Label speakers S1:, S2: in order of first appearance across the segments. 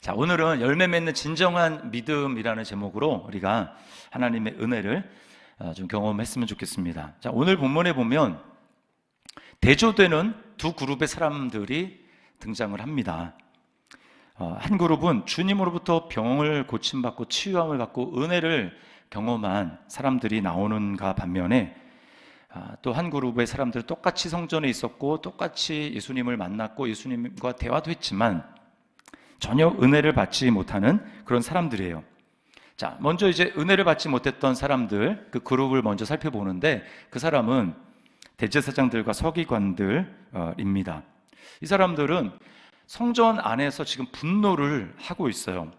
S1: 자, 오늘은 열매 맺는 진정한 믿음이라는 제목으로 우리가 하나님의 은혜를 좀 경험했으면 좋겠습니다. 자, 오늘 본문에 보면 대조되는 두 그룹의 사람들이 등장을 합니다. 한 그룹은 주님으로부터 병을 고침받고 치유함을 받고 은혜를 경험한 사람들이 나오는가 반면에 또 한 그룹의 사람들은 똑같이 성전에 있었고 똑같이 예수님을 만났고 예수님과 대화도 했지만 전혀 은혜를 받지 못하는 그런 사람들이에요. 자, 먼저 이제 은혜를 받지 못했던 사람들, 그 그룹을 먼저 살펴보는데 그 사람은 대제사장들과 서기관들입니다. 이 사람들은 성전 안에서 지금 분노를 하고 있어요.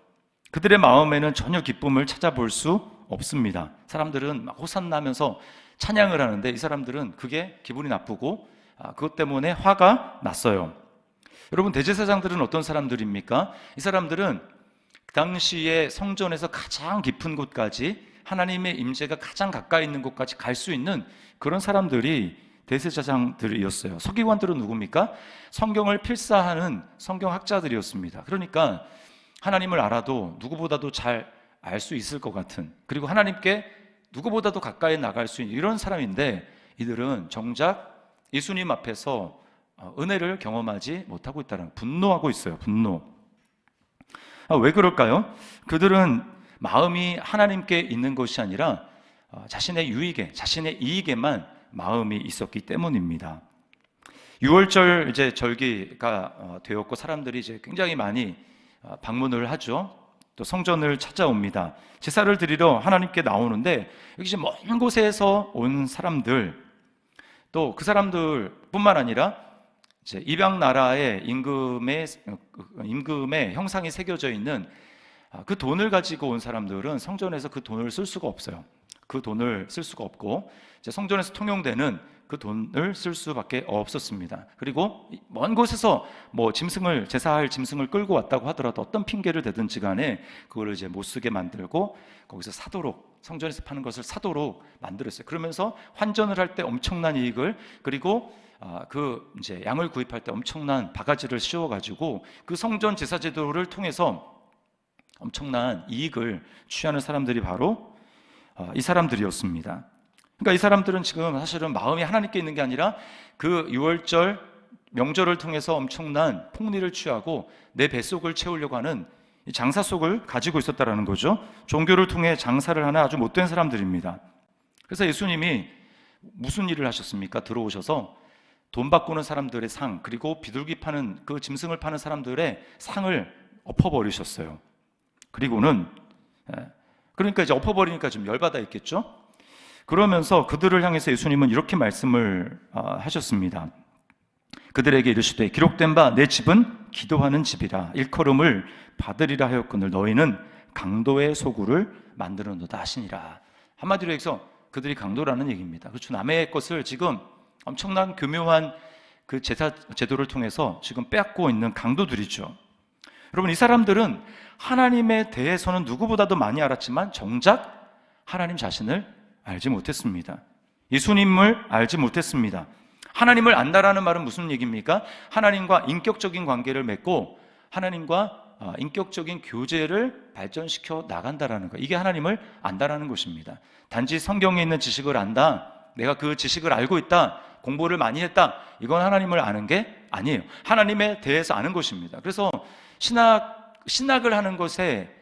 S1: 그들의 마음에는 전혀 기쁨을 찾아볼 수 없습니다. 사람들은 막 호산나면서 찬양을 하는데 이 사람들은 그게 기분이 나쁘고 그것 때문에 화가 났어요. 여러분, 대제사장들은 어떤 사람들입니까? 이 사람들은 그 당시에 성전에서 가장 깊은 곳까지 하나님의 임재가 가장 가까이 있는 곳까지 갈 수 있는 그런 사람들이 대제사장들이었어요. 서기관들은 누굽니까? 성경을 필사하는 성경학자들이었습니다. 그러니까 하나님을 알아도 누구보다도 잘 알 수 있을 것 같은, 그리고 하나님께 누구보다도 가까이 나갈 수 있는 이런 사람인데 이들은 정작 예수님 앞에서 은혜를 경험하지 못하고 있다는, 분노하고 있어요. 분노. 왜 그럴까요? 그들은 마음이 하나님께 있는 것이 아니라 자신의 유익에, 자신의 이익에만 마음이 있었기 때문입니다. 6월절 이제 절기가 되었고 사람들이 이제 굉장히 많이 방문을 하죠. 또 성전을 찾아옵니다. 제사를 드리러 하나님께 나오는데 여기 이제 먼 곳에서 온 사람들, 또 그 사람들뿐만 아니라 이제 이방 나라의 임금의 형상이 새겨져 있는 그 돈을 가지고 온 사람들은 성전에서 그 돈을 쓸 수가 없어요. 그 돈을 쓸 수가 없고 이제 성전에서 통용되는 그 돈을 쓸 수밖에 없었습니다. 그리고 먼 곳에서 뭐 제사할 짐승을 끌고 왔다고 하더라도 어떤 핑계를 대든지 간에 그걸 이제 못 쓰게 만들고 거기서 사도록, 성전에서 파는 것을 사도록 만들었어요. 그러면서 환전을 할 때 엄청난 이익을, 그리고 그 이제 양을 구입할 때 엄청난 바가지를 씌워가지고 그 성전 제사 제도를 통해서 엄청난 이익을 취하는 사람들이 바로 이 사람들이었습니다. 그러니까 이 사람들은 지금 사실은 마음이 하나님께 있는 게 아니라 그 6월절 명절을 통해서 엄청난 폭리를 취하고 내 뱃속을 채우려고 하는 장사 속을 가지고 있었다라는 거죠. 종교를 통해 장사를 하는 아주 못된 사람들입니다. 그래서 예수님이 무슨 일을 하셨습니까? 들어오셔서 돈 바꾸는 사람들의 상, 그리고 비둘기 파는 그 짐승을 파는 사람들의 상을 엎어버리셨어요. 그리고는 그러니까 이제 엎어버리니까 좀 열받아 있겠죠. 그러면서 그들을 향해서 예수님은 이렇게 말씀을 하셨습니다. 그들에게 이르시되 기록된 바 내 집은 기도하는 집이라 일컬음을 받으리라 하였거늘 너희는 강도의 소굴을 만드는도다 하시니라. 한마디로 해서 그들이 강도라는 얘기입니다. 그렇죠. 남의 것을 지금 엄청난 교묘한 그 제도를 통해서 지금 빼앗고 있는 강도들이죠. 여러분, 이 사람들은 하나님에 대해서는 누구보다도 많이 알았지만 정작 하나님 자신을 알지 못했습니다. 예수님을 알지 못했습니다. 하나님을 안다라는 말은 무슨 얘기입니까? 하나님과 인격적인 관계를 맺고 하나님과 인격적인 교제를 발전시켜 나간다라는 것, 이게 하나님을 안다라는 것입니다. 단지 성경에 있는 지식을 안다, 내가 그 지식을 알고 있다, 공부를 많이 했다, 이건 하나님을 아는 게 아니에요. 하나님에 대해서 아는 것입니다. 그래서 신학을 하는 것에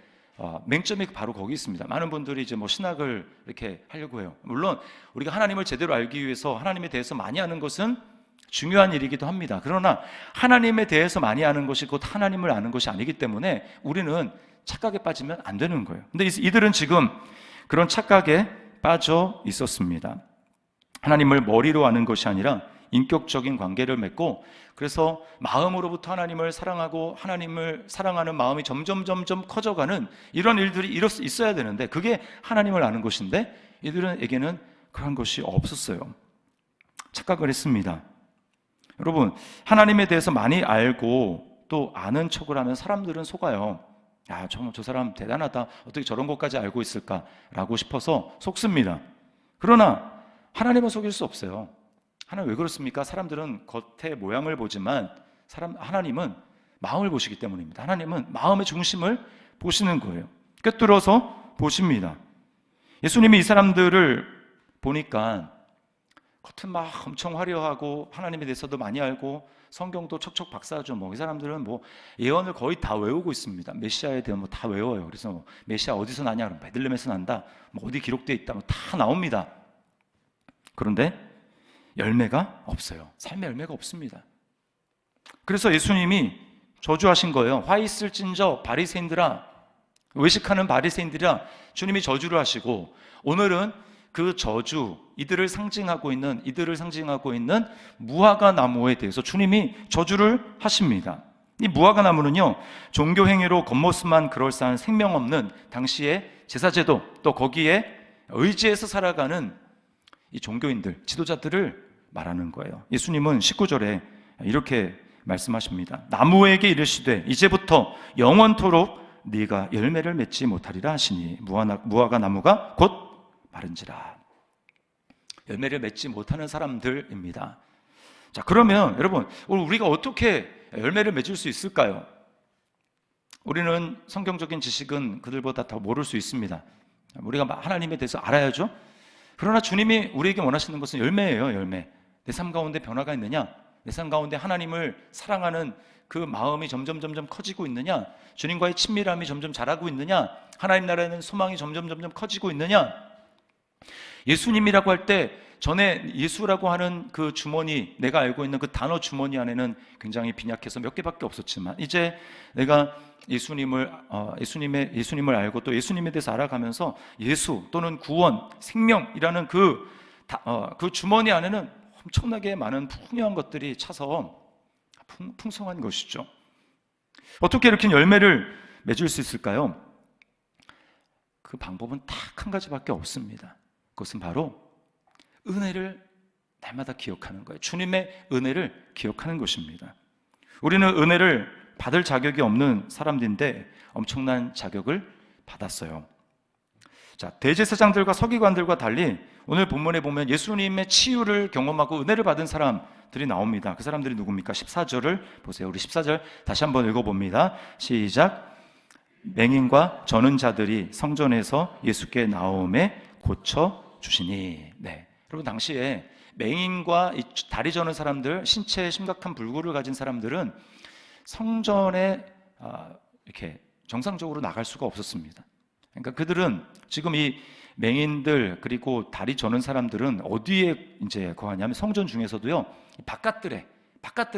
S1: 맹점이 바로 거기 있습니다. 많은 분들이 이제 뭐 신학을 이렇게 하려고 해요. 물론 우리가 하나님을 제대로 알기 위해서 하나님에 대해서 많이 아는 것은 중요한 일이기도 합니다. 그러나 하나님에 대해서 많이 아는 것이 곧 하나님을 아는 것이 아니기 때문에 우리는 착각에 빠지면 안 되는 거예요. 근데 이들은 지금 그런 착각에 빠져 있었습니다. 하나님을 머리로 아는 것이 아니라 인격적인 관계를 맺고, 그래서 마음으로부터 하나님을 사랑하고 하나님을 사랑하는 마음이 점점 커져가는 이런 일들이 있어야 되는데 그게 하나님을 아는 것인데 이들에게는 그런 것이 없었어요. 착각을 했습니다. 여러분, 하나님에 대해서 많이 알고 또 아는 척을 하면 사람들은 속아요. 야, 저 사람 대단하다, 어떻게 저런 것까지 알고 있을까라고 싶어서 속습니다. 그러나 하나님은 속일 수 없어요. 하나님 왜 그렇습니까? 사람들은 겉의 모양을 보지만 하나님은 마음을 보시기 때문입니다. 하나님은 마음의 중심을 보시는 거예요. 꿰뚫어서 보십니다. 예수님이 이 사람들을 보니까 겉은 막 엄청 화려하고 하나님에 대해서도 많이 알고 성경도 척척 박사죠. 이 사람들은 예언을 거의 다 외우고 있습니다. 메시아에 대한 다 외워요. 그래서 메시아 어디서 나냐? 그럼 베들레헴에서 난다. 어디 기록되어 있다. 다 나옵니다. 그런데 열매가 없어요. 삶의 열매가 없습니다. 그래서 예수님이 저주하신 거예요. 화 있을진저 바리새인들아, 외식하는 바리새인들이라 주님이 저주를 하시고, 오늘은 그 저주, 이들을 상징하고 있는 무화과 나무에 대해서 주님이 저주를 하십니다. 이 무화과 나무는요, 종교 행위로 겉모습만 그럴싸한 생명 없는 당시의 제사제도, 또 거기에 의지해서 살아가는 이 종교인들, 지도자들을 말하는 거예요. 예수님은 19절에 이렇게 말씀하십니다. 나무에게 이르시되 이제부터 영원토록 네가 열매를 맺지 못하리라 하시니 무화과 나무가 곧 마른지라. 열매를 맺지 못하는 사람들입니다. 자, 그러면 여러분, 우리가 어떻게 열매를 맺을 수 있을까요? 우리는 성경적인 지식은 그들보다 더 모를 수 있습니다. 우리가 하나님에 대해서 알아야죠. 그러나 주님이 우리에게 원하시는 것은 열매예요. 열매. 내 삶 가운데 변화가 있느냐? 내 삶 가운데 하나님을 사랑하는 그 마음이 점점 커지고 있느냐? 주님과의 친밀함이 점점 자라고 있느냐? 하나님 나라에는 소망이 점점 커지고 있느냐? 예수님이라고 할 때 전에 예수라고 하는 그 주머니, 내가 알고 있는 그 단어 주머니 안에는 굉장히 빈약해서 몇 개밖에 없었지만, 이제 내가 예수님을 알고 또 예수님에 대해서 알아가면서 예수 또는 구원, 생명이라는 그 주머니 안에는 엄청나게 많은 풍요한 것들이 차서 풍성한 것이죠. 어떻게 이렇게 열매를 맺을 수 있을까요? 그 방법은 딱 한 가지밖에 없습니다. 그것은 바로 은혜를 날마다 기억하는 거예요. 주님의 은혜를 기억하는 것입니다. 우리는 은혜를 받을 자격이 없는 사람들인데 엄청난 자격을 받았어요. 자, 대제사장들과 서기관들과 달리 오늘 본문에 보면 예수님의 치유를 경험하고 은혜를 받은 사람들이 나옵니다. 그 사람들이 누굽니까? 14절을 보세요. 우리 14절 다시 한번 읽어봅니다. 시작. 맹인과 저는 자들이 성전에서 예수께 나오매 고쳐주시니. 네, 여러분, 당시에 맹인과 다리 저는 사람들, 신체에 심각한 불구를 가진 사람들은 성전에 이렇게 정상적으로 나갈 수가 없었습니다. 그러니까 그들은 지금 이 맹인들 그리고 다리 저는 사람들은 어디에 이제 거하냐면 성전 중에서도요, 바깥들에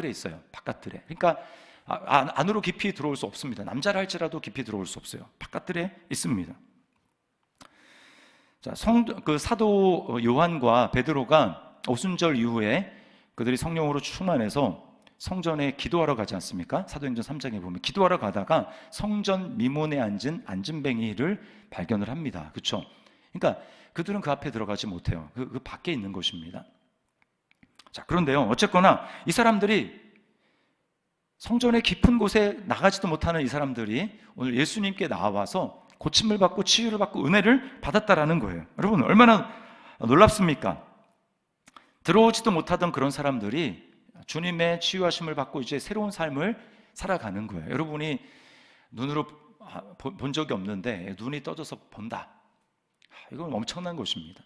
S1: 있어요. 바깥들에. 그러니까 안으로 깊이 들어올 수 없습니다. 남자라 할지라도 깊이 들어올 수 없어요. 바깥들에 있습니다. 자, 그 사도 요한과 베드로가 오순절 이후에 그들이 성령으로 충만해서 성전에 기도하러 가지 않습니까? 사도행전 3장에 보면 기도하러 가다가 성전 미문에 앉은 안진뱅이를 발견을 합니다. 그렇죠? 그러니까 그들은 그 앞에 들어가지 못해요. 그 밖에 있는 것입니다. 자, 그런데요, 어쨌거나 이 사람들이 성전의 깊은 곳에 나가지도 못하는 이 사람들이 오늘 예수님께 나와서 고침을 받고 치유를 받고 은혜를 받았다라는 거예요. 여러분, 얼마나 놀랍습니까? 들어오지도 못하던 그런 사람들이 주님의 치유하심을 받고 이제 새로운 삶을 살아가는 거예요. 여러분이 눈으로 본 적이 없는데 눈이 떠져서 본다. 이건 엄청난 것입니다.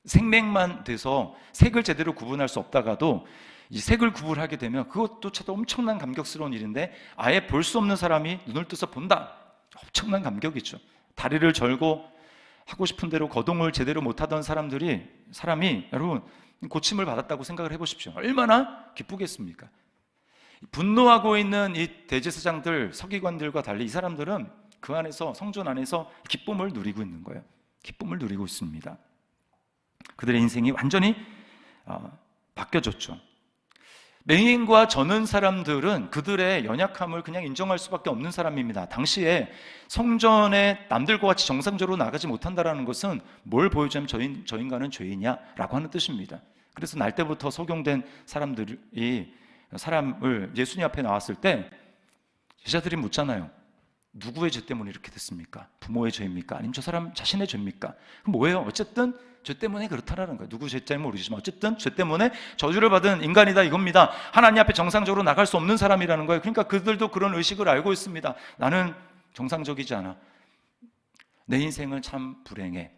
S1: 생맥만 돼서 색을 제대로 구분할 수 없다가도 이 색을 구분하게 되면 그것조차도 엄청난 감격스러운 일인데, 아예 볼 수 없는 사람이 눈을 떠서 본다. 엄청난 감격이죠. 다리를 절고 하고 싶은 대로 거동을 제대로 못하던 사람이 여러분 고침을 받았다고 생각을 해보십시오. 얼마나 기쁘겠습니까? 분노하고 있는 이 대제사장들, 서기관들과 달리 이 사람들은 그 안에서, 성전 안에서 기쁨을 누리고 있는 거예요. 기쁨을 누리고 있습니다. 그들의 인생이 완전히 바뀌어졌죠. 맹인과 저는 사람들은 그들의 연약함을 그냥 인정할 수밖에 없는 사람입니다. 당시에 성전에 남들과 같이 정상적으로 나가지 못한다는 것은 뭘 보여주면 저 인간은 죄인이야라고 하는 뜻입니다. 그래서 날 때부터 속용된 사람들이 사람을 예수님 앞에 나왔을 때 제자들이 묻잖아요. 누구의 죄 때문에 이렇게 됐습니까? 부모의 죄입니까? 아니면 저 사람 자신의 죄입니까? 그럼 뭐예요? 어쨌든 죄 때문에 그렇다라는 거예요. 누구 죄 때문에 모르지만 어쨌든 죄 때문에 저주를 받은 인간이다 이겁니다. 하나님 앞에 정상적으로 나갈 수 없는 사람이라는 거예요. 그러니까 그들도 그런 의식을 알고 있습니다. 나는 정상적이지 않아. 내 인생은 참 불행해.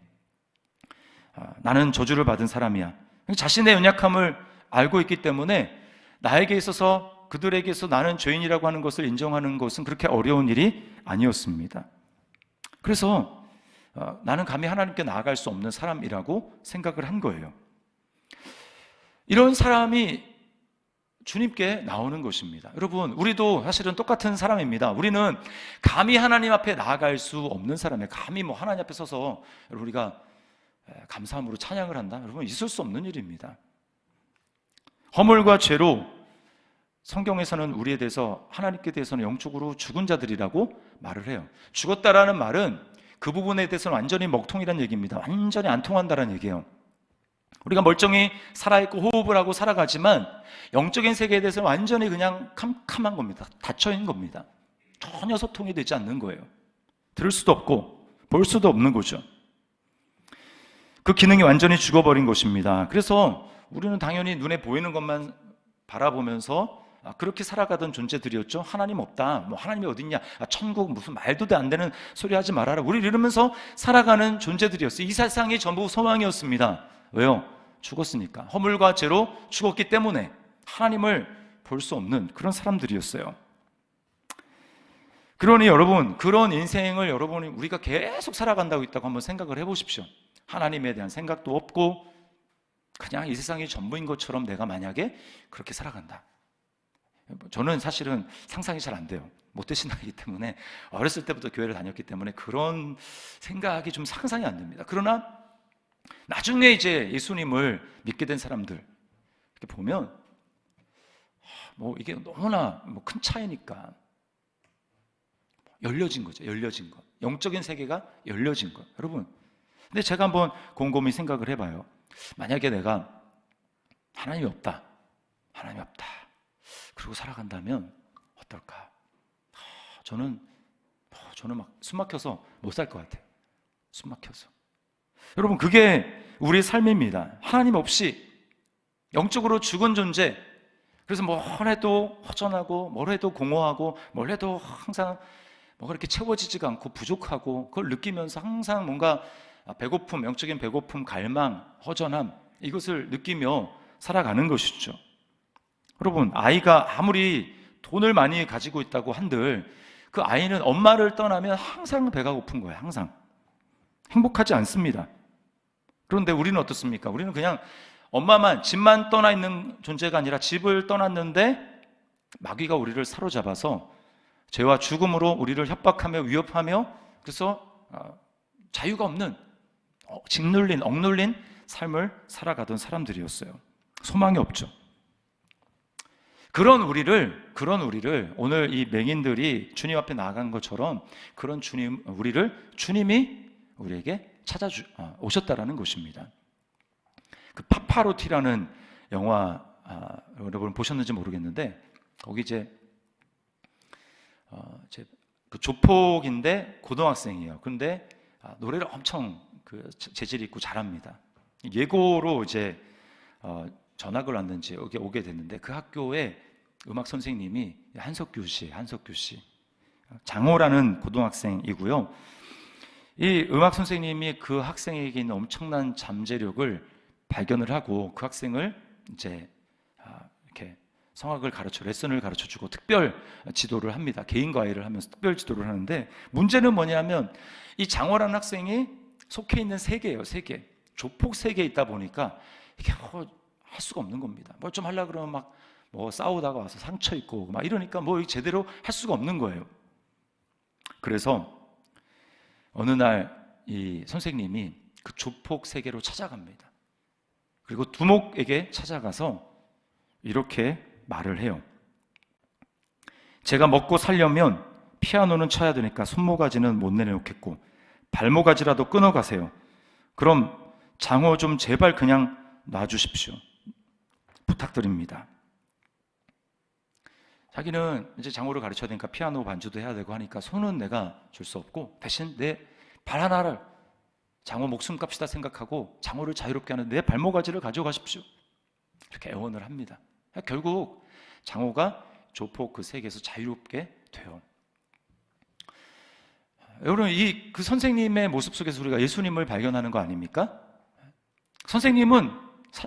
S1: 나는 저주를 받은 사람이야. 자신의 연약함을 알고 있기 때문에 나에게 있어서, 그들에게 서 나는 죄인이라고 하는 것을 인정하는 것은 그렇게 어려운 일이 아니었습니다. 그래서 나는 감히 하나님께 나아갈 수 없는 사람이라고 생각을 한 거예요. 이런 사람이 주님께 나오는 것입니다. 여러분, 우리도 사실은 똑같은 사람입니다. 우리는 감히 하나님 앞에 나아갈 수 없는 사람이에요. 감히 하나님 앞에 서서 우리가 감사함으로 찬양을 한다? 여러분, 있을 수 없는 일입니다. 허물과 죄로 성경에서는 우리에 대해서, 하나님께 대해서는 영적으로 죽은 자들이라고 말을 해요. 죽었다라는 말은 그 부분에 대해서는 완전히 먹통이라는 얘기입니다. 완전히 안 통한다는 얘기예요. 우리가 멀쩡히 살아있고 호흡을 하고 살아가지만 영적인 세계에 대해서는 완전히 그냥 캄캄한 겁니다. 닫혀있는 겁니다. 전혀 소통이 되지 않는 거예요. 들을 수도 없고 볼 수도 없는 거죠. 그 기능이 완전히 죽어버린 것입니다. 그래서 우리는 당연히 눈에 보이는 것만 바라보면서 그렇게 살아가던 존재들이었죠. 하나님 없다, 하나님이 어딨냐, 천국 무슨 말도 안 되는 소리 하지 말아라, 우리 이러면서 살아가는 존재들이었어요. 이 세상이 전부 소망이었습니다. 왜요? 죽었으니까. 허물과 죄로 죽었기 때문에 하나님을 볼 수 없는 그런 사람들이었어요. 그러니 여러분, 그런 인생을 여러분이 우리가 계속 살아간다고 있다고 한번 생각을 해보십시오. 하나님에 대한 생각도 없고 그냥 이 세상이 전부인 것처럼 내가 만약에 그렇게 살아간다. 저는 사실은 상상이 잘 안 돼요. 모태신앙이기 때문에, 어렸을 때부터 교회를 다녔기 때문에 그런 생각이 좀 상상이 안 됩니다. 그러나 나중에 이제 예수님을 믿게 된 사람들 이렇게 보면 이게 너무나 큰 차이니까 열려진 거죠. 열려진 것. 영적인 세계가 열려진 것. 여러분, 근데 제가 한번 곰곰이 생각을 해봐요. 만약에 내가 하나님이 없다, 하나님이 없다, 그러고 살아간다면 어떨까? 저는 막 숨막혀서 못 살 것 같아요. 숨막혀서. 여러분, 그게 우리의 삶입니다. 하나님 없이 영적으로 죽은 존재. 그래서 뭘 해도 허전하고, 뭘 해도 공허하고, 뭘 해도 항상 뭐가 이렇게 채워지지가 않고 부족하고, 그걸 느끼면서 항상 뭔가 배고픔, 영적인 배고픔, 갈망, 허전함, 이것을 느끼며 살아가는 것이죠. 여러분, 아이가 아무리 돈을 많이 가지고 있다고 한들 그 아이는 엄마를 떠나면 항상 배가 고픈 거예요. 항상 행복하지 않습니다. 그런데 우리는 어떻습니까? 우리는 그냥 엄마만, 집만 떠나 있는 존재가 아니라 집을 떠났는데 마귀가 우리를 사로잡아서 죄와 죽음으로 우리를 협박하며 위협하며, 그래서 자유가 없는, 짓눌린, 억눌린 삶을 살아가던 사람들이었어요. 소망이 없죠. 그런 우리를 오늘 이 맹인들이 주님 앞에 나아간 것처럼 그런 주님이 우리에게 오셨다라는 것입니다. 그 파파로티라는 영화, 여러분 보셨는지 모르겠는데, 거기 그 조폭인데 고등학생이에요. 그런데 노래를 엄청 재질 있고 잘합니다. 예고로 전학을 왔는지 여기 오게 됐는데, 그 학교에 음악 선생님이 한석규 씨, 장호라는 고등학생이고요. 이 음악 선생님이 그 학생에게 있는 엄청난 잠재력을 발견을 하고 그 학생을 이렇게 성악을 레슨을 가르쳐주고 특별 지도를 합니다. 개인 과외를 하면서 특별 지도를 하는데, 문제는 뭐냐면 이 장호라는 학생이 속해 있는 세계예요. 세계. 조폭 세계에 있다 보니까 이게 할 수가 없는 겁니다. 뭘 좀 하려고 그러면 막 싸우다가 와서 상처 입고 막 이러니까 제대로 할 수가 없는 거예요. 그래서 어느 날 이 선생님이 그 조폭 세계로 찾아갑니다. 그리고 두목에게 찾아가서 이렇게 말을 해요. 제가 먹고 살려면 피아노는 쳐야 되니까 손모가지는 못 내놓겠고 발모가지라도 끊어가세요. 그럼 장호 좀 제발 그냥 놔주십시오. 부탁드립니다. 자기는 이제 장호를 가르쳐야 되니까 피아노 반주도 해야 되고 하니까 손은 내가 줄 수 없고 대신 내 발 하나를 장호 목숨값이다 생각하고 장호를 자유롭게 하는 내 발모가지를 가져가십시오. 이렇게 애원을 합니다. 결국 장호가 조폭 그 세계에서 자유롭게 돼요. 여러분, 그 선생님의 모습 속에서 우리가 예수님을 발견하는 거 아닙니까? 선생님은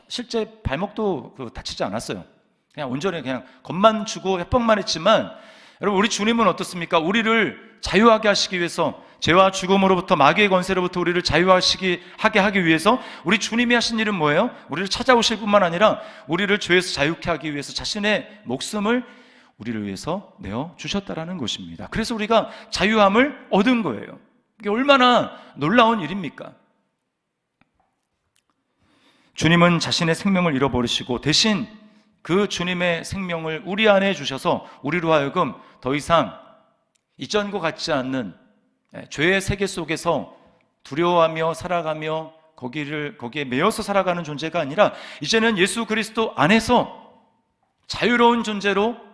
S1: 실제 발목도 다치지 않았어요. 그냥 온전히 그냥 겁만 주고 협박만 했지만, 여러분, 우리 주님은 어떻습니까? 우리를 자유하게 하시기 위해서, 죄와 죽음으로부터 마귀의 권세로부터 우리를 자유하게 하기 위해서 우리 주님이 하신 일은 뭐예요? 우리를 찾아오실 뿐만 아니라 우리를 죄에서 자유케 하기 위해서 자신의 목숨을 우리를 위해서 내어주셨다라는 것입니다. 그래서 우리가 자유함을 얻은 거예요. 이게 얼마나 놀라운 일입니까? 주님은 자신의 생명을 잃어버리시고 대신 그 주님의 생명을 우리 안에 주셔서 우리로 하여금 더 이상 이전과 같지 않는 죄의 세계 속에서 두려워하며 살아가며 거기에 매여서 살아가는 존재가 아니라 이제는 예수 그리스도 안에서 자유로운 존재로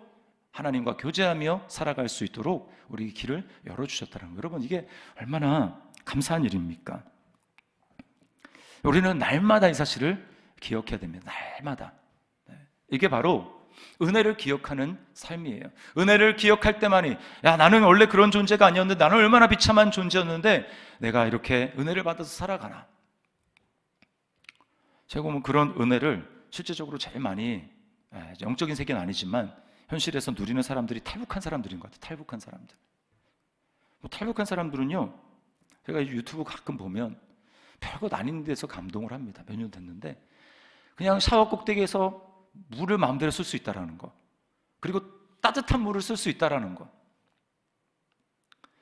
S1: 하나님과 교제하며 살아갈 수 있도록 우리 길을 열어주셨다는 거예요. 여러분, 이게 얼마나 감사한 일입니까? 우리는 날마다 이 사실을 기억해야 됩니다. 날마다. 이게 바로 은혜를 기억하는 삶이에요. 은혜를 기억할 때만이, 야, 나는 원래 그런 존재가 아니었는데, 나는 얼마나 비참한 존재였는데 내가 이렇게 은혜를 받아서 살아가나. 제가 보면 그런 은혜를 실제적으로 제일 많이, 영적인 세계는 아니지만 현실에서 누리는 사람들이 탈북한 사람들인 것 같아요. 탈북한 사람들. 탈북한 사람들은요, 제가 유튜브 가끔 보면 별것 아닌 데서 감동을 합니다. 몇 년 됐는데 그냥 샤워 꼭대기에서 물을 마음대로 쓸 수 있다라는 거, 그리고 따뜻한 물을 쓸 수 있다라는 거,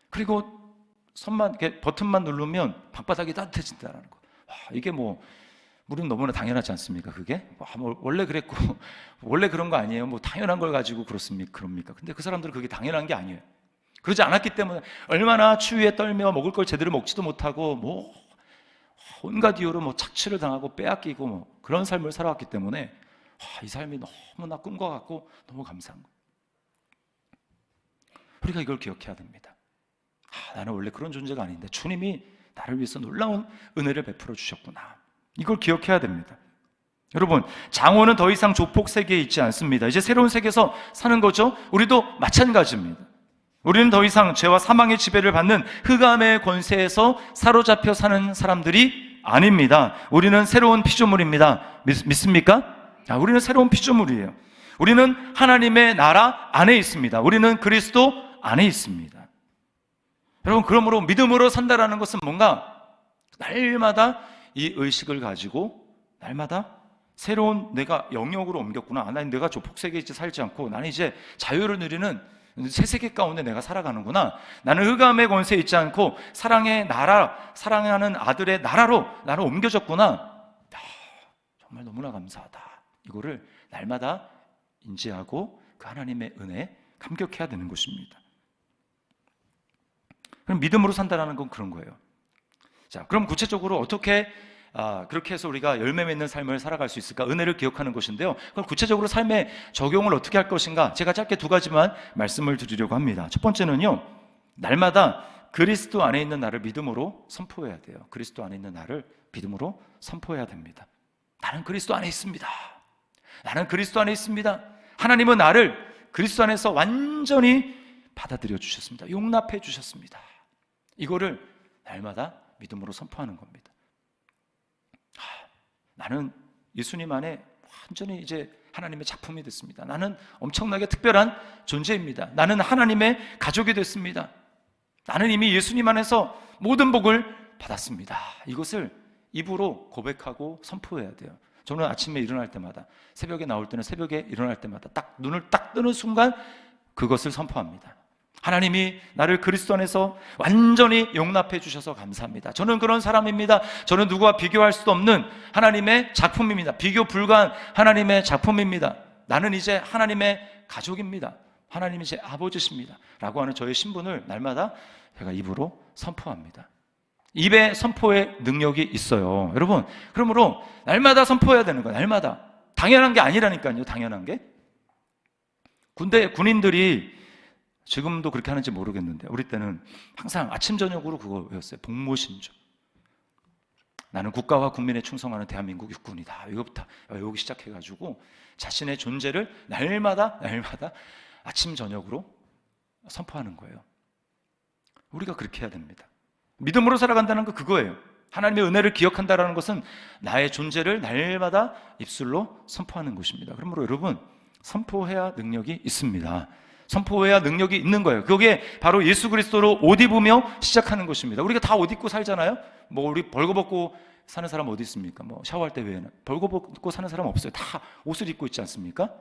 S1: 그리고 버튼만 누르면 방바닥이 따뜻해진다라는 거. 이게 물은 너무나 당연하지 않습니까? 그게 원래 그랬고 원래 그런 거 아니에요? 당연한 걸 가지고 그럽니까? 근데 그 사람들은 그게 당연한 게 아니에요. 그러지 않았기 때문에 얼마나 추위에 떨며 먹을 걸 제대로 먹지도 못하고 온갖 이유로 착취를 당하고 빼앗기고 그런 삶을 살아왔기 때문에 이 삶이 너무나 꿈과 같고 너무 감사한 거예요. 우리가 이걸 기억해야 됩니다. 나는 원래 그런 존재가 아닌데 주님이 나를 위해서 놀라운 은혜를 베풀어 주셨구나. 이걸 기억해야 됩니다. 여러분, 장호는 더 이상 조폭 세계에 있지 않습니다. 이제 새로운 세계에서 사는 거죠. 우리도 마찬가지입니다. 우리는 더 이상 죄와 사망의 지배를 받는 흑암의 권세에서 사로잡혀 사는 사람들이 아닙니다. 우리는 새로운 피조물입니다. 믿습니까? 우리는 새로운 피조물이에요. 우리는 하나님의 나라 안에 있습니다. 우리는 그리스도 안에 있습니다. 여러분, 그러므로 믿음으로 산다라는 것은 뭔가 날마다 이 의식을 가지고 날마다 새로운 내가 영역으로 옮겼구나. 나는 내가 조폭세계에 살지 않고 나는 이제 자유를 누리는 새 세계 가운데 내가 살아가는구나. 나는 흑암의 권세에 있지 않고 사랑의 나라, 사랑하는 아들의 나라로 나를 옮겨졌구나. 정말 너무나 감사하다. 이거를 날마다 인지하고 그 하나님의 은혜에 감격해야 되는 것입니다. 그럼 믿음으로 산다는 건 그런 거예요. 자, 그럼 구체적으로 어떻게 그렇게 해서 우리가 열매 맺는 삶을 살아갈 수 있을까? 은혜를 기억하는 것인데요. 그럼 구체적으로 삶에 적용을 어떻게 할 것인가? 제가 짧게 두 가지만 말씀을 드리려고 합니다. 첫 번째는요, 날마다 그리스도 안에 있는 나를 믿음으로 선포해야 돼요. 그리스도 안에 있는 나를 믿음으로 선포해야 됩니다. 나는 그리스도 안에 있습니다. 나는 그리스도 안에 있습니다. 하나님은 나를 그리스도 안에서 완전히 받아들여 주셨습니다. 용납해 주셨습니다. 이거를 날마다 믿음으로 선포하는 겁니다. 나는 예수님 안에 완전히 이제 하나님의 작품이 됐습니다. 나는 엄청나게 특별한 존재입니다. 나는 하나님의 가족이 됐습니다. 나는 이미 예수님 안에서 모든 복을 받았습니다. 이것을 입으로 고백하고 선포해야 돼요. 저는 아침에 일어날 때마다, 새벽에 나올 때는 새벽에 일어날 때마다 딱 눈을 딱 뜨는 순간 그것을 선포합니다. 하나님이 나를 그리스도 안에서 완전히 용납해 주셔서 감사합니다. 저는 그런 사람입니다. 저는 누구와 비교할 수도 없는 하나님의 작품입니다. 비교 불가한 하나님의 작품입니다. 나는 이제 하나님의 가족입니다. 하나님이 제 아버지십니다. 라고 하는 저의 신분을 날마다 제가 입으로 선포합니다. 입에 선포의 능력이 있어요. 여러분, 그러므로 날마다 선포해야 되는 거예요. 날마다. 당연한 게 아니라니까요. 당연한 게. 군인들이 지금도 그렇게 하는지 모르겠는데 우리 때는 항상 아침 저녁으로 그거 외웠어요. 복무신조. 나는 국가와 국민에 충성하는 대한민국 육군이다. 이거부터 외우기 시작해가지고 자신의 존재를 날마다 아침 저녁으로 선포하는 거예요. 우리가 그렇게 해야 됩니다. 믿음으로 살아간다는 거 그거예요. 하나님의 은혜를 기억한다는 것은 나의 존재를 날마다 입술로 선포하는 것입니다. 그러므로 여러분, 선포해야 능력이 있습니다. 선포해야 능력이 있는 거예요. 그게 바로 예수 그리스도로 옷 입으며 시작하는 것입니다. 우리가 다 옷 입고 살잖아요. 뭐 우리 벌거벗고 사는 사람 어디 있습니까? 뭐 샤워할 때 외에는 벌거벗고 사는 사람 없어요. 다 옷을 입고 있지 않습니까?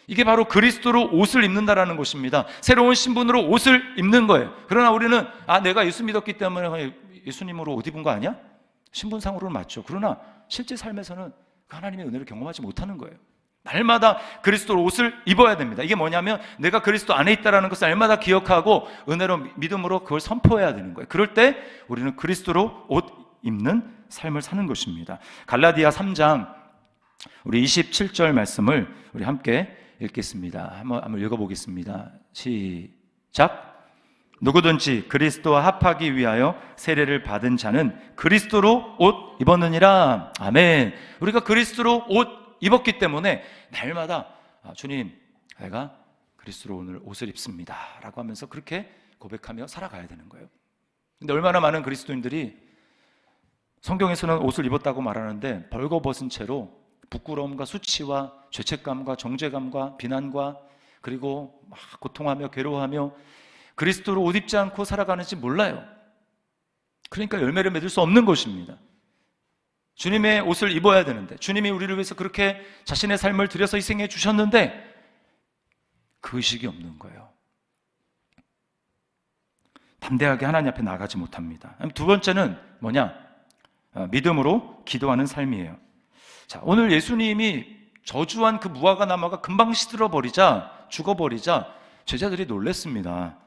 S1: 이게 바로 그리스도로 옷을 입는다라는 것입니다. 새로운 신분으로 옷을 입는 거예요. 그러나 우리는 내가 예수 믿었기 때문에 예수님으로 옷 입은 거 아니야? 신분상으로는 맞죠. 그러나 실제 삶에서는 그 하나님의 은혜를 경험하지 못하는 거예요. 날마다 그리스도 옷을 입어야 됩니다. 이게 뭐냐면 내가 그리스도 안에 있다는 것을 날마다 기억하고 은혜로 믿음으로 그걸 선포해야 되는 거예요. 그럴 때 우리는 그리스도로 옷 입는 삶을 사는 것입니다. 갈라디아 3장 우리 27절 말씀을 우리 함께 읽겠습니다. 한번 읽어보겠습니다. 시작. 누구든지 그리스도와 합하기 위하여 세례를 받은 자는 그리스도로 옷 입었느니라. 아멘. 우리가 그리스도로 옷 입었기 때문에 날마다 주님, 내가 그리스도로 오늘 옷을 입습니다 라고 하면서 그렇게 고백하며 살아가야 되는 거예요. 근데 얼마나 많은 그리스도인들이 성경에서는 옷을 입었다고 말하는데 벌거벗은 채로 부끄러움과 수치와 죄책감과 정죄감과 비난과 그리고 막 고통하며 괴로워하며 그리스도로 옷 입지 않고 살아가는지 몰라요. 그러니까 열매를 맺을 수 없는 것입니다. 주님의 옷을 입어야 되는데, 주님이 우리를 위해서 그렇게 자신의 삶을 들여서 희생해 주셨는데 그 의식이 없는 거예요. 담대하게 하나님 앞에 나가지 못합니다. 두 번째는 뭐냐? 믿음으로 기도하는 삶이에요. 자, 오늘 예수님이 저주한 그 무화과 나무가 금방 시들어버리자, 죽어버리자 제자들이 놀랐습니다.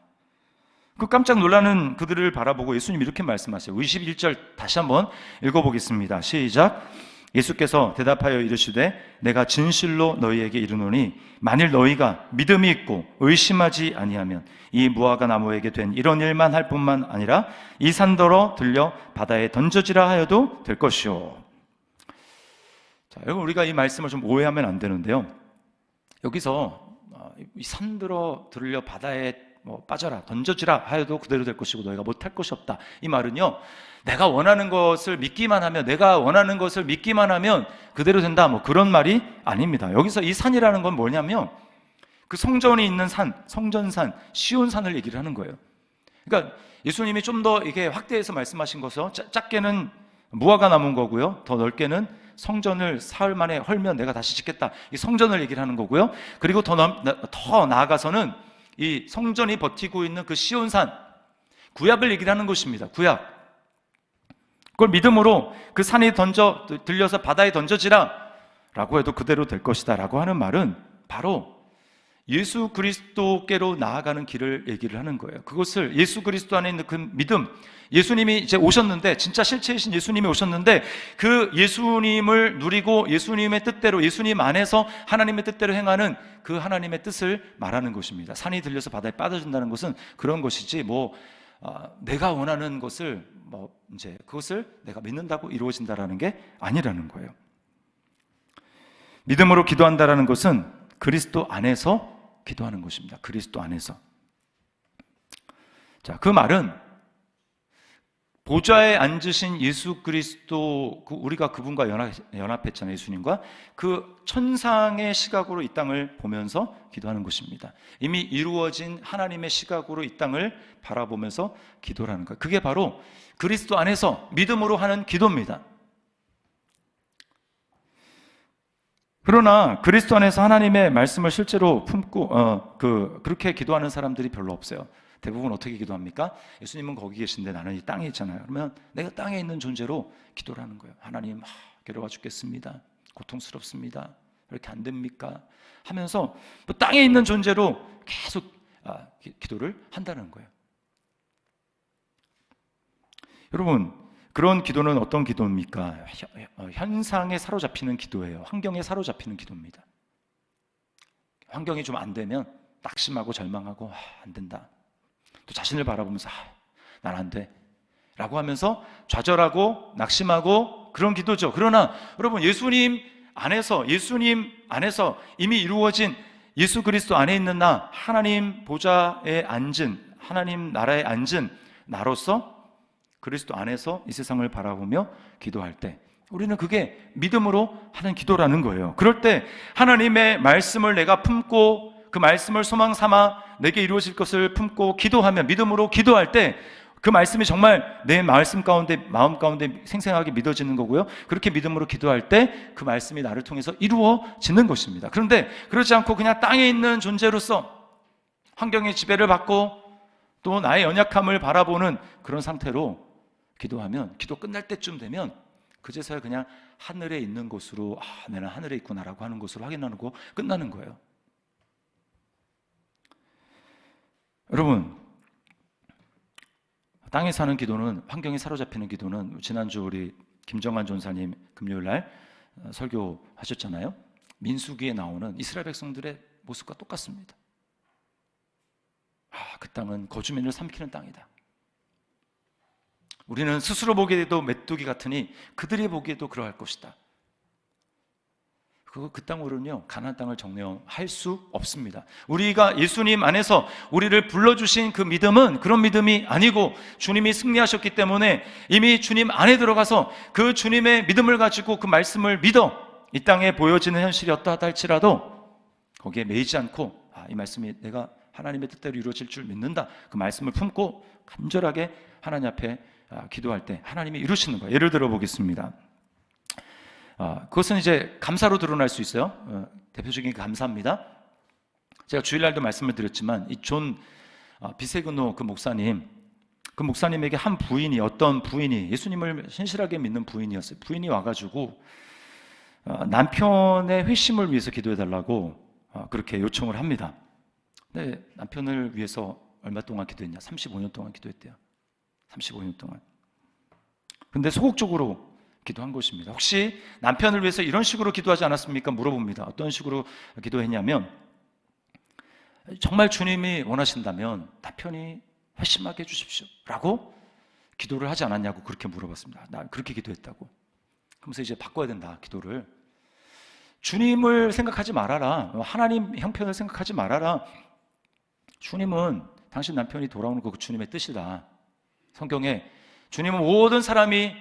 S1: 그 깜짝 놀라는 그들을 바라보고 예수님이 이렇게 말씀하세요. 21절 다시 한번 읽어보겠습니다. 시작. 예수께서 대답하여 이르시되 내가 진실로 너희에게 이르노니 만일 너희가 믿음이 있고 의심하지 아니하면 이 무화과 나무에게 된 이런 일만 할 뿐만 아니라 이 산더러 들려 바다에 던져지라 하여도 될 것이요. 자, 여러분, 우리가 이 말씀을 좀 오해하면 안 되는데요. 여기서 이 산더러 들려 바다에 빠져라, 던져지라 하여도 그대로 될 것이고 너희가 못할 것이 없다. 이 말은요, 내가 원하는 것을 믿기만 하면, 내가 원하는 것을 믿기만 하면 그대로 된다, 그런 말이 아닙니다. 여기서 이 산이라는 건 뭐냐면 그 성전이 있는 산, 성전산, 시온산을 얘기를 하는 거예요. 그러니까 예수님이 좀 더 이게 확대해서 말씀하신 것은 작게는 무화과 나무인 거고요, 더 넓게는 성전을 사흘 만에 헐면 내가 다시 짓겠다, 이 성전을 얘기를 하는 거고요. 그리고 더 나아가서는 이 성전이 버티고 있는 그 시온산, 구약을 얘기를 하는 것입니다. 구약. 그걸 믿음으로 그 산에 들려서 바다에 던져지라 라고 해도 그대로 될 것이다 라고 하는 말은 바로 예수 그리스도께로 나아가는 길을 얘기를 하는 거예요. 그것을 예수 그리스도 안에 있는 그 믿음, 예수님이 이제 오셨는데, 진짜 실체이신 예수님이 오셨는데 그 예수님을 누리고 예수님의 뜻대로, 예수님 안에서 하나님의 뜻대로 행하는 그 하나님의 뜻을 말하는 것입니다. 산이 들려서 바다에 빠져준다는 것은 그런 것이지 내가 원하는 것을 이제 그것을 내가 믿는다고 이루어진다라는 게 아니라는 거예요. 믿음으로 기도한다라는 것은 그리스도 안에서 기도하는 것입니다. 그리스도 안에서. 자, 그 말은 보좌에 앉으신 예수 그리스도, 우리가 그분과 연합했잖아요. 예수님과 그 천상의 시각으로 이 땅을 보면서 기도하는 것입니다. 이미 이루어진 하나님의 시각으로 이 땅을 바라보면서 기도를 하는 거예요. 그게 바로 그리스도 안에서 믿음으로 하는 기도입니다. 그러나 그리스도 안에서 하나님의 말씀을 실제로 품고 그렇게 기도하는 사람들이 별로 없어요. 대부분 어떻게 기도합니까? 예수님은 거기 계신데 나는 이 땅에 있잖아요. 그러면 내가 땅에 있는 존재로 기도를 하는 거예요. 하나님, 괴로워 죽겠습니다. 고통스럽습니다. 왜 이렇게 안 됩니까? 하면서 또 땅에 있는 존재로 계속 기도를 한다는 거예요. 여러분, 그런 기도는 어떤 기도입니까? 현상에 사로잡히는 기도예요. 환경에 사로잡히는 기도입니다. 환경이 좀 안 되면 낙심하고 절망하고 안 된다. 또 자신을 바라보면서 난 안 돼, 라고 하면서 좌절하고 낙심하고 그런 기도죠. 그러나 여러분, 예수님 안에서 이미 이루어진 예수 그리스도 안에 있는 나, 하나님 보좌에 앉은, 하나님 나라에 앉은 나로서 그리스도 안에서 이 세상을 바라보며 기도할 때 우리는 그게 믿음으로 하는 기도라는 거예요. 그럴 때 하나님의 말씀을 내가 품고 그 말씀을 소망 삼아 내게 이루어질 것을 품고 기도하면, 믿음으로 기도할 때 그 말씀이 정말 내 마음 가운데 생생하게 믿어지는 거고요. 그렇게 믿음으로 기도할 때 그 말씀이 나를 통해서 이루어지는 것입니다. 그런데 그렇지 않고 그냥 땅에 있는 존재로서 환경의 지배를 받고 또 나의 연약함을 바라보는 그런 상태로 기도하면, 기도 끝날 때쯤 되면 그제서야 그냥 하늘에 있는 곳으로, 내는 하늘에 있구나라고 하는 것으로 확인하고 끝나는 거예요. 여러분, 땅에 사는 기도는, 환경에 사로잡히는 기도는, 지난주 우리 김정환 전사님 금요일날 설교하셨잖아요. 민수기에 나오는 이스라엘 백성들의 모습과 똑같습니다. 그 땅은 거주민을 삼키는 땅이다. 우리는 스스로 보기에도 메뚜기 같으니 그들이 보기에도 그러할 것이다. 그 땅으로는요, 가나안 땅을 정령할 수 없습니다. 우리가 예수님 안에서 우리를 불러주신 그 믿음은 그런 믿음이 아니고, 주님이 승리하셨기 때문에 이미 주님 안에 들어가서 그 주님의 믿음을 가지고 그 말씀을 믿어 이 땅에 보여지는 현실이 어떠하다 할지라도 거기에 매이지 않고, 이 말씀이 내가 하나님의 뜻대로 이루어질 줄 믿는다, 그 말씀을 품고 간절하게 하나님 앞에 기도할 때 하나님이 이루시는 거예요. 예를 들어 보겠습니다. 그것은 이제 감사로 드러날 수 있어요. 대표적인 감사입니다. 제가 주일날도 말씀을 드렸지만 이 존 비세그노 그 목사님에게 어떤 부인이 예수님을 신실하게 믿는 부인이었어요. 부인이 와가지고 남편의 회심을 위해서 기도해달라고 그렇게 요청을 합니다. 근데 남편을 위해서 얼마 동안 기도했냐? 35년 동안 기도했대요. 35년 동안. 근데 소극적으로 기도한 것입니다. 혹시 남편을 위해서 이런 식으로 기도하지 않았습니까? 물어봅니다. 어떤 식으로 기도했냐면, 정말 주님이 원하신다면 남편이 회심하게 해주십시오 라고 기도를 하지 않았냐고 그렇게 물어봤습니다. 나 그렇게 기도했다고. 그러면서 이제 바꿔야 된다, 기도를. 주님을 생각하지 말아라. 하나님 형편을 생각하지 말아라. 주님은 당신 남편이 돌아오는 거 그 주님의 뜻이다. 성경에 주님은 모든 사람이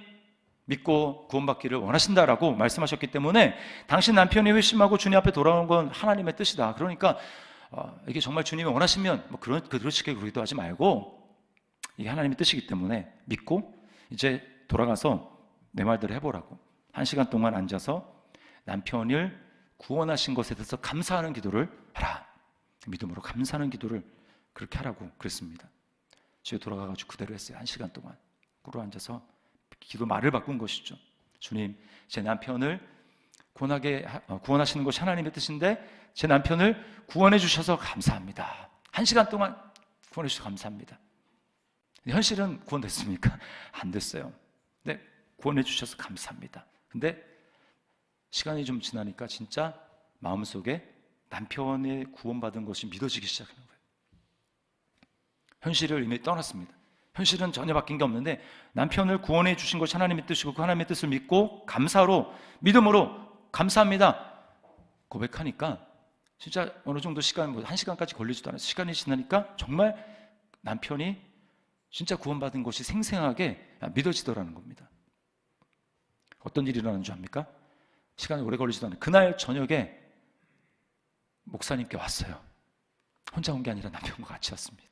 S1: 믿고 구원받기를 원하신다라고 말씀하셨기 때문에 당신 남편이 회심하고 주님 앞에 돌아오는 건 하나님의 뜻이다. 그러니까 이게 정말 주님이 원하시면 그렇게 기도하지 말고, 이게 하나님의 뜻이기 때문에 믿고 이제 돌아가서 내 말대로 해보라고. 1시간 동안 앉아서 남편을 구원하신 것에 대해서 감사하는 기도를 하라. 믿음으로 감사하는 기도를 그렇게 하라고 그랬습니다. 집에 돌아가가지고 그대로 했어요. 1시간 동안 꿇어 앉아서 기도 말을 바꾼 것이죠. 주님, 제 남편을 구원하시는 것이 하나님의 뜻인데 제 남편을 구원해 주셔서 감사합니다. 1시간 동안 구원해 주셔서 감사합니다. 현실은 구원됐습니까? 안 됐어요. 근데 구원해 주셔서 감사합니다. 근데 시간이 좀 지나니까 진짜 마음속에 남편의 구원받은 것이 믿어지기 시작하는 거예요. 현실을 이미 떠났습니다. 현실은 전혀 바뀐 게 없는데 남편을 구원해 주신 것이 하나님의 뜻이고 그 하나님의 뜻을 믿고 감사로, 믿음으로 감사합니다 고백하니까 진짜 어느 정도 시간, 1시간까지 걸리지도 않아서 시간이 지나니까 정말 남편이 진짜 구원받은 것이 생생하게 믿어지더라는 겁니다. 어떤 일이 일어나는 줄 압니까? 시간이 오래 걸리지도 않아요. 그날 저녁에 목사님께 왔어요. 혼자 온 게 아니라 남편과 같이 왔습니다.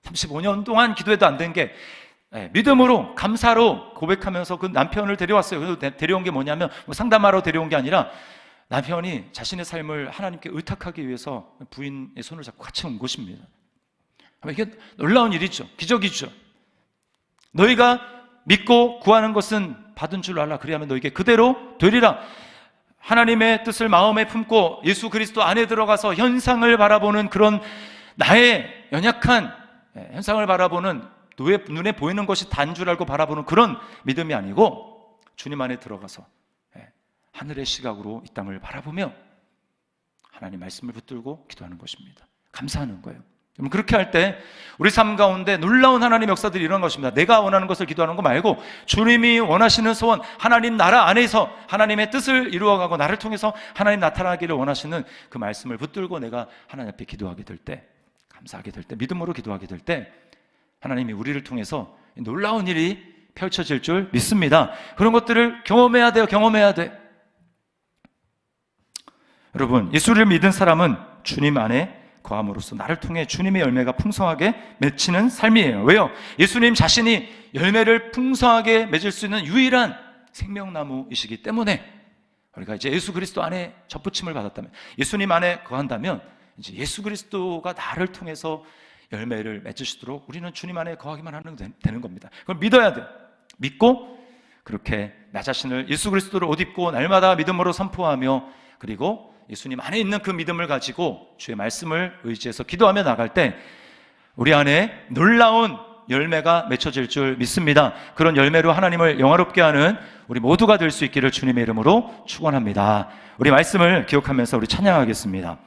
S1: 35년 동안 기도해도 안 된 게 믿음으로 감사로 고백하면서 그 남편을 데려왔어요. 데려온 게 뭐냐면 상담하러 데려온 게 아니라 남편이 자신의 삶을 하나님께 의탁하기 위해서 부인의 손을 잡고 같이 온 것입니다. 이게 놀라운 일이죠. 기적이죠. 너희가 믿고 구하는 것은 받은 줄 알라. 그리하면 너에게 그대로 되리라. 하나님의 뜻을 마음에 품고 예수 그리스도 안에 들어가서 현상을 바라보는 그런 나의 연약한 현상을 바라보는, 눈에 보이는 것이 단 줄 알고 바라보는 그런 믿음이 아니고 주님 안에 들어가서 하늘의 시각으로 이 땅을 바라보며 하나님 말씀을 붙들고 기도하는 것입니다. 감사하는 거예요. 그렇게 할 때 우리 삶 가운데 놀라운 하나님의 역사들이 일어난 것입니다. 내가 원하는 것을 기도하는 거 말고 주님이 원하시는 소원, 하나님 나라 안에서 하나님의 뜻을 이루어가고 나를 통해서 하나님 나타나기를 원하시는 그 말씀을 붙들고 내가 하나님 앞에 기도하게 될 때, 감사하게 될 때, 믿음으로 기도하게 될 때 하나님이 우리를 통해서 놀라운 일이 펼쳐질 줄 믿습니다. 그런 것들을 경험해야 돼요. 경험해야 돼. 여러분, 예수를 믿은 사람은 주님 안에 거함으로써 나를 통해 주님의 열매가 풍성하게 맺히는 삶이에요. 왜요? 예수님 자신이 열매를 풍성하게 맺을 수 있는 유일한 생명나무이시기 때문에 우리가 이제 예수 그리스도 안에 접붙임을 받았다면, 예수님 안에 거한다면 이제 예수 그리스도가 나를 통해서 열매를 맺으시도록 우리는 주님 안에 거하기만 하면 되는 겁니다. 그걸 믿어야 돼요. 믿고 그렇게 나 자신을 예수 그리스도를 옷 입고 날마다 믿음으로 선포하며, 그리고 예수님 안에 있는 그 믿음을 가지고 주의 말씀을 의지해서 기도하며 나갈 때 우리 안에 놀라운 열매가 맺혀질 줄 믿습니다. 그런 열매로 하나님을 영화롭게 하는 우리 모두가 될 수 있기를 주님의 이름으로 축원합니다. 우리 말씀을 기억하면서 우리 찬양하겠습니다.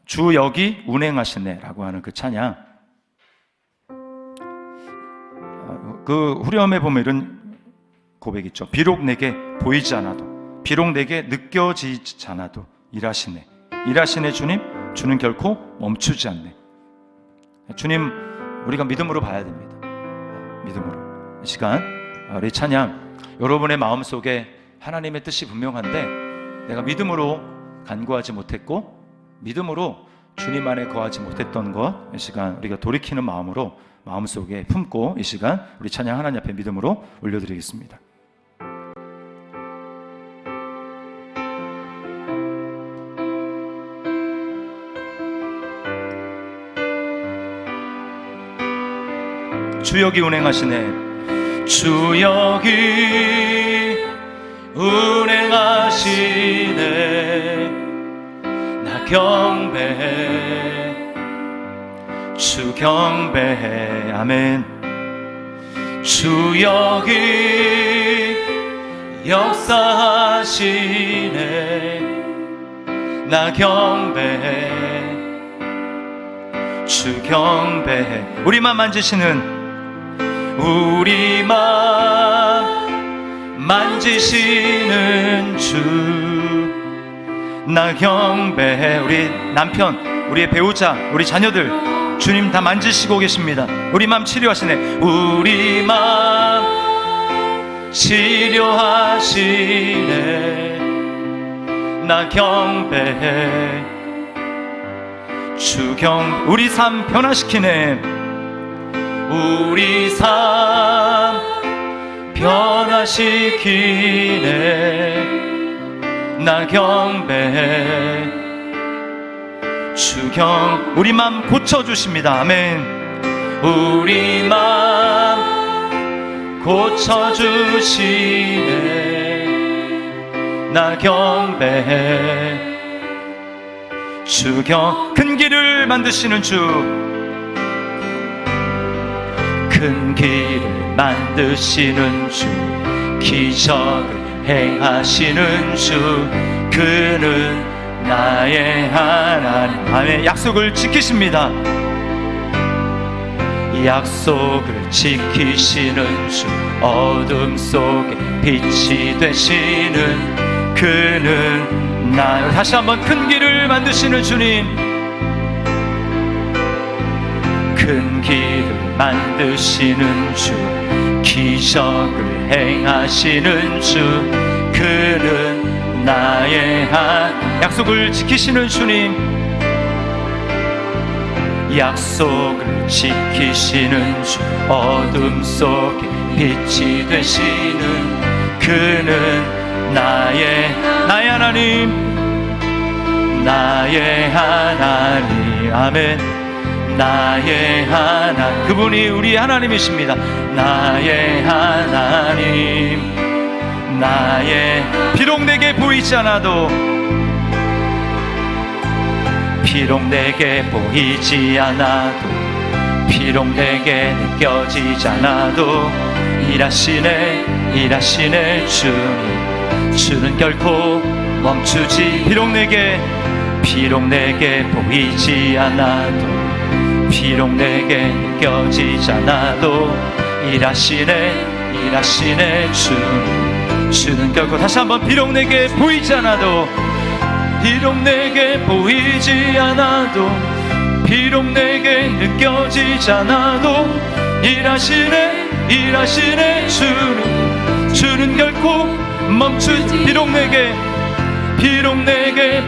S1: 주 여기 운행하시네 라고 하는 그 찬양, 그 후렴에 보면 이런 고백 있죠. 비록 내게 보이지 않아도, 비록 내게 느껴지지 않아도 일하시네. 일하시네 주님, 주는 결코 멈추지 않네. 주님 우리가 믿음으로 봐야 됩니다. 믿음으로. 이 시간 우리 찬양, 여러분의 마음속에 하나님의 뜻이 분명한데 내가 믿음으로 간구하지 못했고 믿음으로 주님 안에 거하지 못했던 것, 이 시간 우리가 돌이키는 마음으로 마음속에 품고 이 시간 우리 찬양 하나님 앞에 믿음으로 올려드리겠습니다. 주 여기 운행하시네. 주 여기 운행하시네. 나 경배해. 주 경배해. 아멘. 주 여기 역사하시네. 나 경배해. 주 경배해. 우리만 만지시는, 우리 맘 만지시는 주, 나 경배해. 우리 남편, 우리의 배우자, 우리 자녀들 주님 다 만지시고 계십니다. 우리 맘 치료하시네. 우리 맘 치료하시네. 나 경배해. 주 우리 삶 변화시키네. 우리 삶 변화시키네. 나 경배해. 주 우리 맘 고쳐주십니다. 아멘. 우리 맘 고쳐주시네. 나 경배해. 주 큰 길을 만드시는 주, 큰 길을 만드시는 주, 기적을 행하시는 주, 그는 나의 하나님. 아멘. 약속을 지키십니다. 약속을 지키시는 주, 어둠 속에 빛이 되시는 그는 나. 다시 한번 큰 길을 만드시는 주님, 큰 길을 만드시는 주, 기적을 행하시는 주, 그는 나의 약속을 지키시는 주님, 약속을 지키시는 주, 어둠 속에 빛이 되시는 그는 나의 하나님, 나의 하나님. 아멘. 나의 하나님, 그분이 우리 하나님이십니다. 나의 하나님, 나의, 비록 내게 보이지 않아도, 비록 내게 보이지 않아도, 비록 내게 느껴지지 않아도 일하시네, 일하시네 주님, 주는 결코 멈추지. 비록 내게 비록 내게 보이지 않아도 비록 내게 느껴지지 않아도 일하시네 주는 결코 다시 한번 비록 내게 보이지 않아도 비록 내게 보이지 않아도 비록 내게 느껴지지 않아도 일하시네 주는 결코 멈추지 비록 내게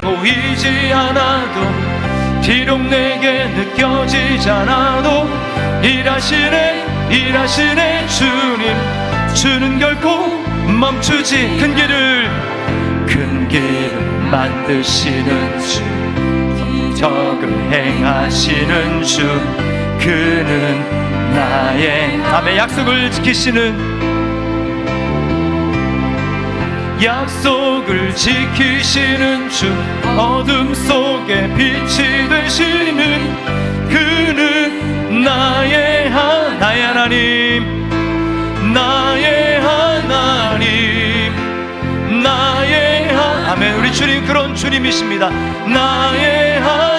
S1: 보이지 않아도 비록 내게 느껴지지 않아도 일하시네 주는 결코 멈추지 큰 길을 만드시는 주 덕을 행하시는 주 그는 나의 남의 약속을 지키시는 주 어둠 속에 빛이 되시는 그는 나의 하나님 아멘. 우리 주님 그런 주님이십니다. 나의 하나님